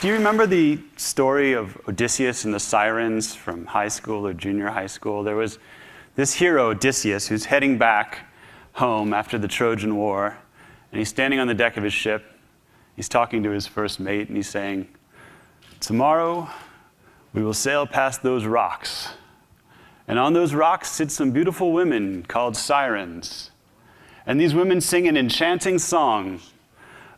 Do you remember the story of Odysseus and the Sirens from high school or junior high school? There was this hero, Odysseus, who's heading back home after the Trojan War, and he's standing on the deck of his ship. He's talking to his first mate, and he's saying, "Tomorrow, we will sail past those rocks. And on those rocks sit some beautiful women called sirens. And these women sing an enchanting song,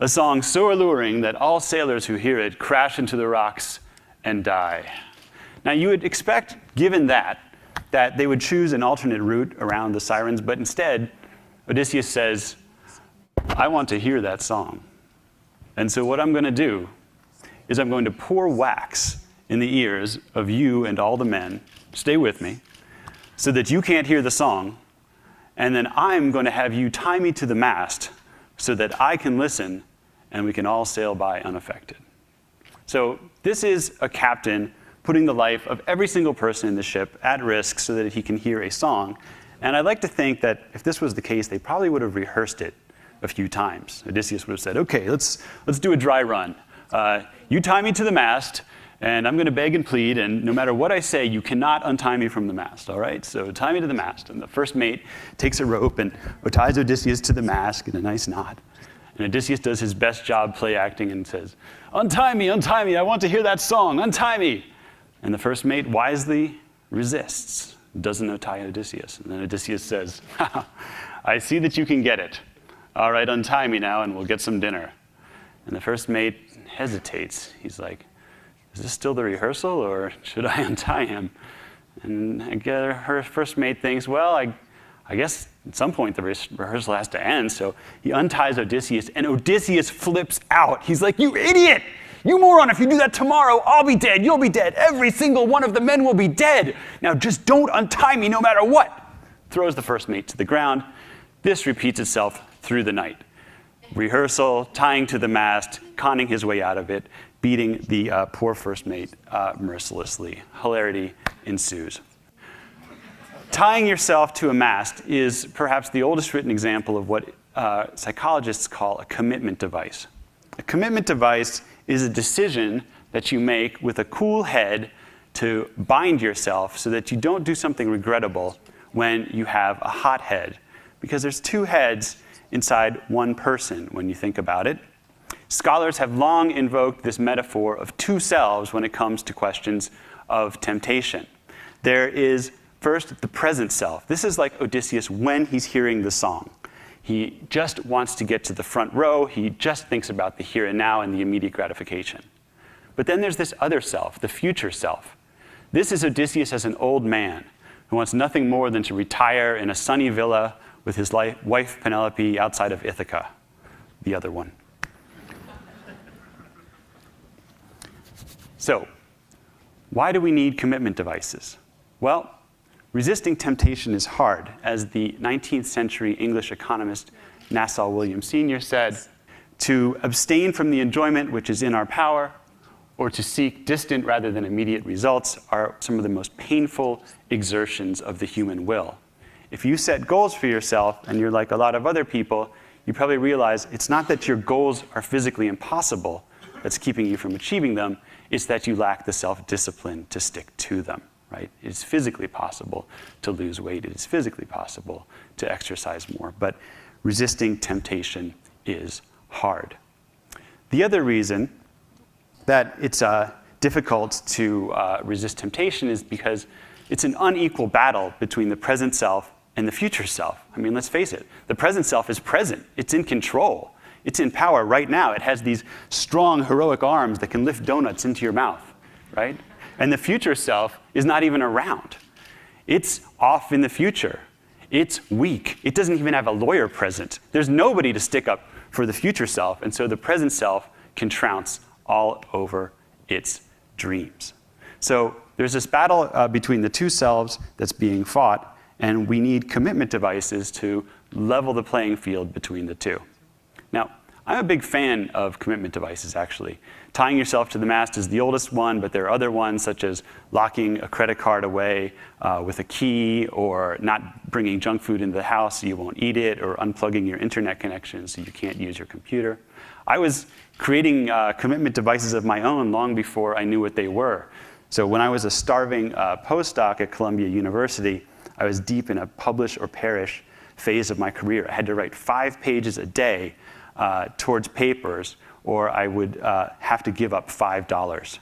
a song so alluring that all sailors who hear it crash into the rocks and die." Now, you would expect, given that they would choose an alternate route around the sirens, but instead, Odysseus says, "I want to hear that song. And so what I'm going to do is I'm going to pour wax in the ears of you and all the men, stay with me, so that you can't hear the song, and then I'm going to have you tie me to the mast so that I can listen and we can all sail by unaffected." So this is a captain putting the life of every single person in the ship at risk so that he can hear a song. And I'd like to think that if this was the case, they probably would have rehearsed it a few times. Odysseus would have said, "Okay, let's do a dry run. You tie me to the mast, and I'm going to beg and plead, and no matter what I say, you cannot untie me from the mast, all right? So tie me to the mast." And the first mate takes a rope and ties Odysseus to the mast in a nice knot. And Odysseus does his best job play acting and says, untie me, I want to hear that song, untie me." And the first mate wisely resists, doesn't untie Odysseus. And then Odysseus says, "I see that you can get it. All right, untie me now, and we'll get some dinner." And the first mate hesitates. He's like, "Is this still the rehearsal, or should I untie him?" And her first mate thinks, well, I guess at some point the rehearsal has to end. So he unties Odysseus, and Odysseus flips out. He's like, "You idiot! You moron, if you do that tomorrow, I'll be dead, you'll be dead. Every single one of the men will be dead. Now just don't untie me no matter what." Throws the first mate to the ground. This repeats itself through the night. Rehearsal, tying to the mast, conning his way out of it, beating the poor first mate mercilessly. Hilarity ensues. Tying yourself to a mast is perhaps the oldest written example of what psychologists call a commitment device. A commitment device is a decision that you make with a cool head to bind yourself so that you don't do something regrettable when you have a hot head. Because there's two heads inside one person when you think about it. Scholars have long invoked this metaphor of two selves when it comes to questions of temptation. There is first the present self. This is like Odysseus when he's hearing the song. He just wants to get to the front row. He just thinks about the here and now and the immediate gratification. But then there's this other self, the future self. This is Odysseus as an old man who wants nothing more than to retire in a sunny villa with his wife Penelope outside of Ithaca, the other one. So, why do we need commitment devices? Well, resisting temptation is hard. As the 19th century English economist Nassau Williams Sr. said, "To abstain from the enjoyment which is in our power, or to seek distant rather than immediate results are some of the most painful exertions of the human will." If you set goals for yourself and you're like a lot of other people, you probably realize it's not that your goals are physically impossible that's keeping you from achieving them, it's that you lack the self-discipline to stick to them. Right? It's physically possible to lose weight. It is physically possible to exercise more. But resisting temptation is hard. The other reason that it's difficult to resist temptation is because it's an unequal battle between the present self and the future self. I mean, let's face it. The present self is present. It's in control. It's in power right now. It has these strong, heroic arms that can lift donuts into your mouth, right? And the future self is not even around. It's off in the future. It's weak. It doesn't even have a lawyer present. There's nobody to stick up for the future self, and so the present self can trounce all over its dreams. So there's this battle between the two selves that's being fought, and we need commitment devices to level the playing field between the two. Now, I'm a big fan of commitment devices, actually. Tying yourself to the mast is the oldest one, but there are other ones, such as locking a credit card away with a key, or not bringing junk food into the house so you won't eat it, or unplugging your internet connection so you can't use your computer. I was creating commitment devices of my own long before I knew what they were. So when I was a starving postdoc at Columbia University, I was deep in a publish or perish phase of my career. I had to write 5 pages a day towards papers, or I would have to give up $5.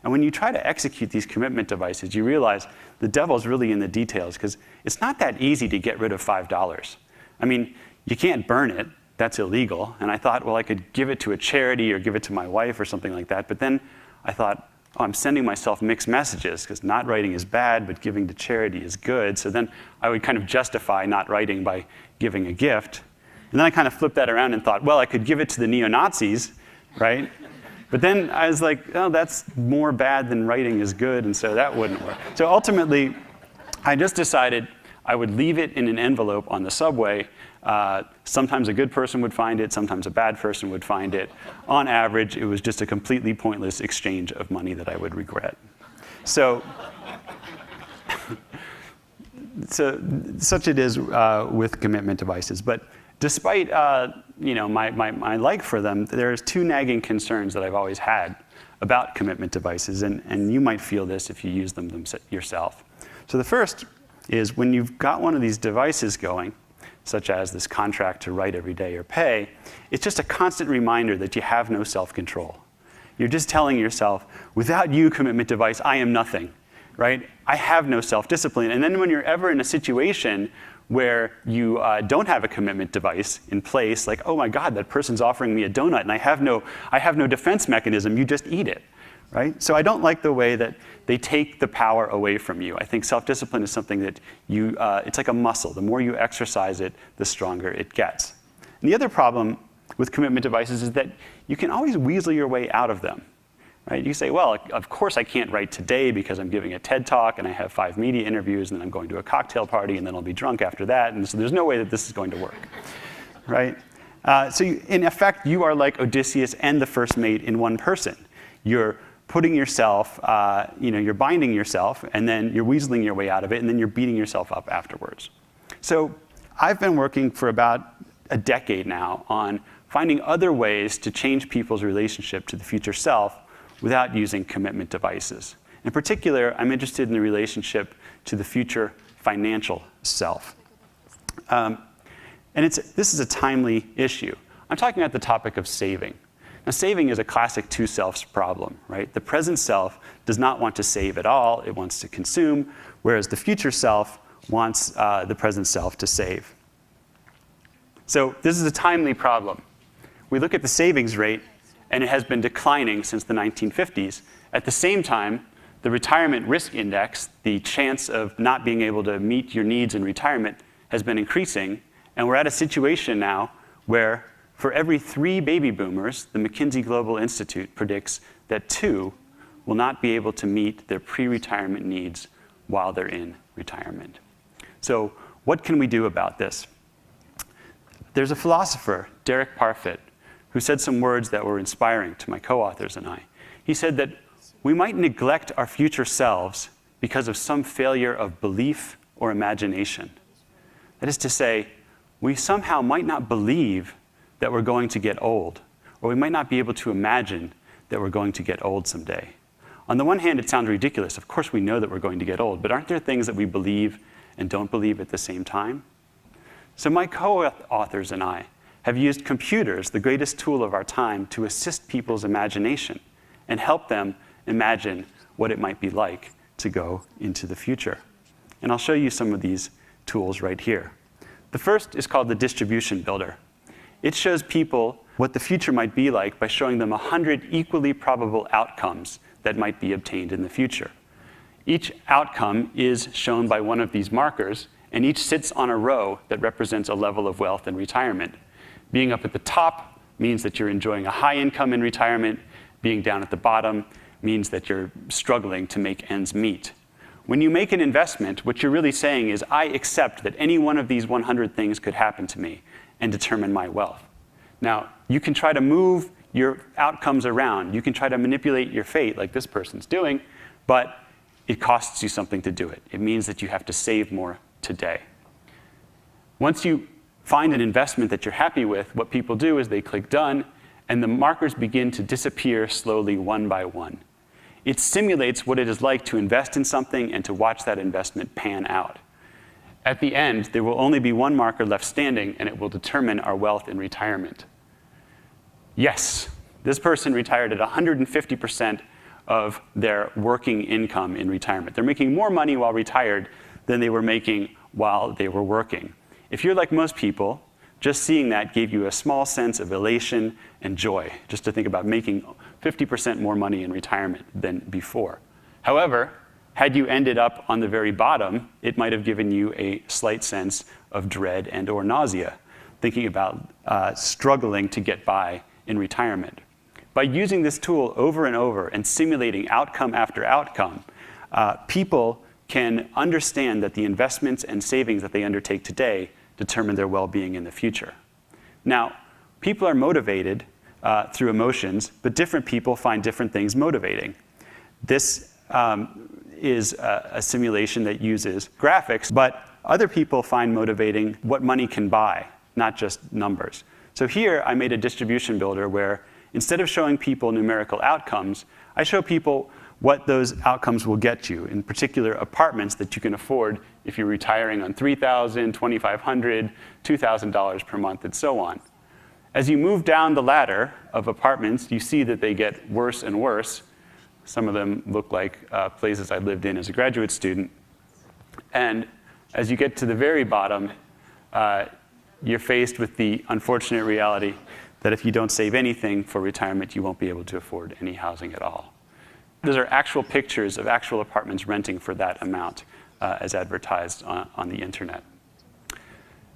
And when you try to execute these commitment devices, you realize the devil's really in the details, because it's not that easy to get rid of $5. I mean, you can't burn it. That's illegal. And I thought, well, I could give it to a charity or give it to my wife or something like that. But then I thought, oh, I'm sending myself mixed messages, because not writing is bad, but giving to charity is good. So then I would kind of justify not writing by giving a gift. And then I kind of flipped that around and thought, well, I could give it to the neo-Nazis, right? But then I was like, oh, that's more bad than writing is good, and so that wouldn't work. So ultimately, I just decided I would leave it in an envelope on the subway. Sometimes a good person would find it, sometimes a bad person would find it. On average, it was just a completely pointless exchange of money that I would regret. So, such it is with commitment devices. But despite my like for them, there's 2 nagging concerns that I've always had about commitment devices, and you might feel this if you use them yourself. So the first is when you've got one of these devices going, such as this contract to write every day or pay, it's just a constant reminder that you have no self-control. You're just telling yourself, without you, commitment device, I am nothing, right? I have no self-discipline. And then when you're ever in a situation where you don't have a commitment device in place, like, oh my God, that person's offering me a donut and I have no defense mechanism, you just eat it, right? So I don't like the way that they take the power away from you. I think self-discipline is something that it's like a muscle. The more you exercise it, the stronger it gets. And the other problem with commitment devices is that you can always weasel your way out of them. Right? You say, well, of course I can't write today because I'm giving a TED Talk and I have 5 media interviews and then I'm going to a cocktail party and then I'll be drunk after that, and so there's no way that this is going to work. Right? In effect, you are like Odysseus and the first mate in one person. You're putting yourself, you're binding yourself, and then you're weaseling your way out of it, and then you're beating yourself up afterwards. So I've been working for about a decade now on finding other ways to change people's relationship to the future self without using commitment devices. In particular, I'm interested in the relationship to the future financial self. And this is a timely issue. I'm talking about the topic of saving. Now, saving is a classic 2 selves problem, right? The present self does not want to save at all. It wants to consume, whereas the future self wants the present self to save. So this is a timely problem. We look at the savings rate, and it has been declining since the 1950s. At the same time, the retirement risk index, the chance of not being able to meet your needs in retirement, has been increasing. And we're at a situation now where for every 3 baby boomers, the McKinsey Global Institute predicts that 2 will not be able to meet their pre-retirement needs while they're in retirement. So what can we do about this? There's a philosopher, Derek Parfit, who said some words that were inspiring to my co-authors and I. He said that we might neglect our future selves because of some failure of belief or imagination. That is to say, we somehow might not believe that we're going to get old, or we might not be able to imagine that we're going to get old someday. On the one hand, it sounds ridiculous. Of course we know that we're going to get old, but aren't there things that we believe and don't believe at the same time? So my co-authors and I have used computers, the greatest tool of our time, to assist people's imagination and help them imagine what it might be like to go into the future. And I'll show you some of these tools right here. The first is called the Distribution Builder. It shows people what the future might be like by showing them 100 equally probable outcomes that might be obtained in the future. Each outcome is shown by one of these markers, and each sits on a row that represents a level of wealth in retirement. Being up at the top means that you're enjoying a high income in retirement. Being down at the bottom means that you're struggling to make ends meet. When you make an investment, what you're really saying is, I accept that any one of these 100 things could happen to me and determine my wealth. Now, you can try to move your outcomes around. You can try to manipulate your fate like this person's doing, but it costs you something to do it. It means that you have to save more today. Once you find an investment that you're happy with, what people do is they click done, and the markers begin to disappear slowly one by one. It simulates what it is like to invest in something and to watch that investment pan out. At the end, there will only be one marker left standing, and it will determine our wealth in retirement. Yes, this person retired at 150% of their working income in retirement. They're making more money while retired than they were making while they were working. If you're like most people, just seeing that gave you a small sense of elation and joy, just to think about making 50% more money in retirement than before. However, had you ended up on the very bottom, it might have given you a slight sense of dread and or nausea, thinking about struggling to get by in retirement. By using this tool over and over and simulating outcome after outcome, people can understand that the investments and savings that they undertake today determine their well-being in the future. Now, people are motivated through emotions, but different people find different things motivating. This is a simulation that uses graphics, but other people find motivating what money can buy, not just numbers. So here I made a distribution builder where instead of showing people numerical outcomes, I show people what those outcomes will get you, in particular apartments that you can afford if you're retiring on $3,000, $2,500, $2,000 per month, and so on. As you move down the ladder of apartments, you see that they get worse and worse. Some of them look like places I lived in as a graduate student. And as you get to the very bottom, you're faced with the unfortunate reality that if you don't save anything for retirement, you won't be able to afford any housing at all. Those are actual pictures of actual apartments renting for that amount as advertised on the internet.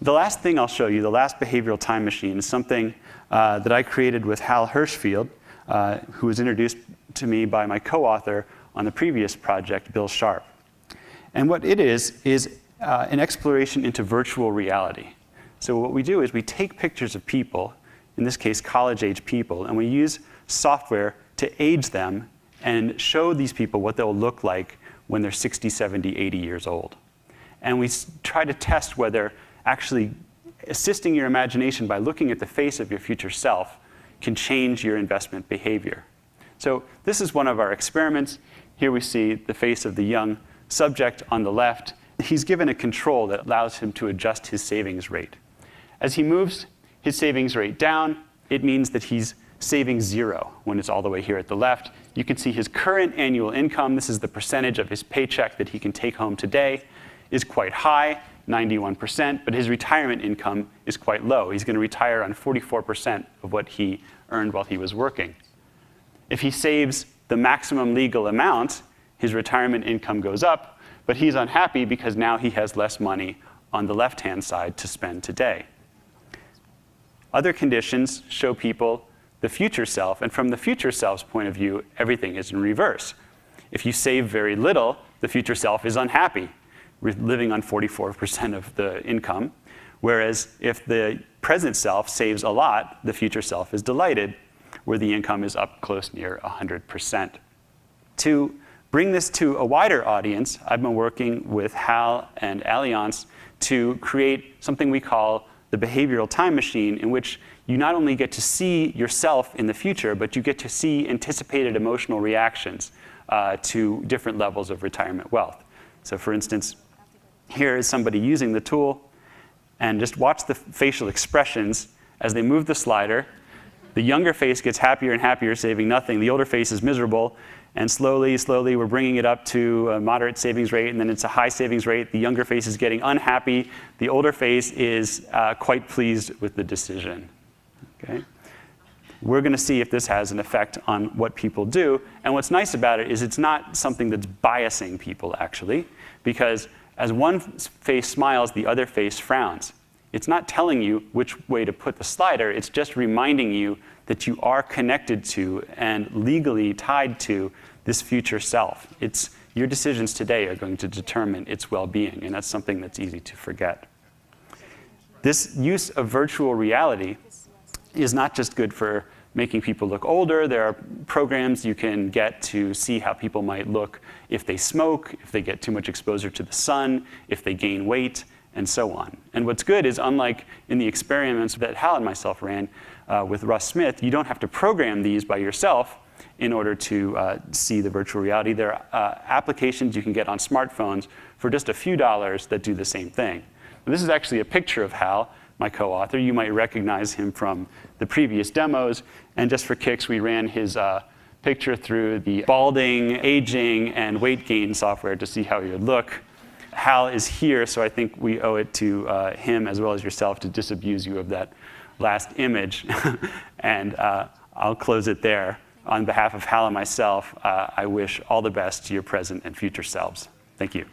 The last thing I'll show you, the last behavioral time machine, is something that I created with Hal Hirschfield, who was introduced to me by my co-author on the previous project, Bill Sharp. And what it is an exploration into virtual reality. So what we do is we take pictures of people, in this case college-age people, and we use software to age them and show these people what they'll look like when they're 60, 70, 80 years old. And we try to test whether actually assisting your imagination by looking at the face of your future self can change your investment behavior. So this is one of our experiments. Here we see the face of the young subject on the left. He's given a control that allows him to adjust his savings rate. As he moves his savings rate down, it means that he's saving zero when it's all the way here at the left. You can see his current annual income, this is the percentage of his paycheck that he can take home today, is quite high, 91%, but his retirement income is quite low. He's going to retire on 44% of what he earned while he was working. If he saves the maximum legal amount, his retirement income goes up, but he's unhappy because now he has less money on the left-hand side to spend today. Other conditions show people the future self, and from the future self's point of view, everything is in reverse. If you save very little, the future self is unhappy, living on 44% of the income, whereas if the present self saves a lot, the future self is delighted, where the income is up close near 100%. To bring this to a wider audience, I've been working with Hal and Allianz to create something we call the behavioral time machine, in which you not only get to see yourself in the future, but you get to see anticipated emotional reactions to different levels of retirement wealth. So for instance, here is somebody using the tool, and just watch the facial expressions as they move the slider. The younger face gets happier and happier, saving nothing. The older face is miserable. And slowly, slowly, we're bringing it up to a moderate savings rate, and then it's a high savings rate. The younger face is getting unhappy. The older face is quite pleased with the decision. Okay? We're going to see if this has an effect on what people do. And what's nice about it is it's not something that's biasing people, actually, because as one face smiles, the other face frowns. It's not telling you which way to put the slider. It's just reminding you that you are connected to and legally tied to this future self. Your decisions today are going to determine its well-being, and that's something that's easy to forget. This use of virtual reality is not just good for making people look older. There are programs you can get to see how people might look if they smoke, if they get too much exposure to the sun, if they gain weight, and so on. And what's good is, unlike in the experiments that Hal and myself ran with Russ Smith, you don't have to program these by yourself in order to see the virtual reality. There are applications you can get on smartphones for just a few dollars that do the same thing. This is actually a picture of Hal, my co-author. You might recognize him from the previous demos. And just for kicks, we ran his picture through the balding, aging, and weight gain software to see how he would look. Hal is here, so I think we owe it to him as well as yourself to disabuse you of that last image. And I'll close it there. On behalf of Hal and myself, I wish all the best to your present and future selves. Thank you.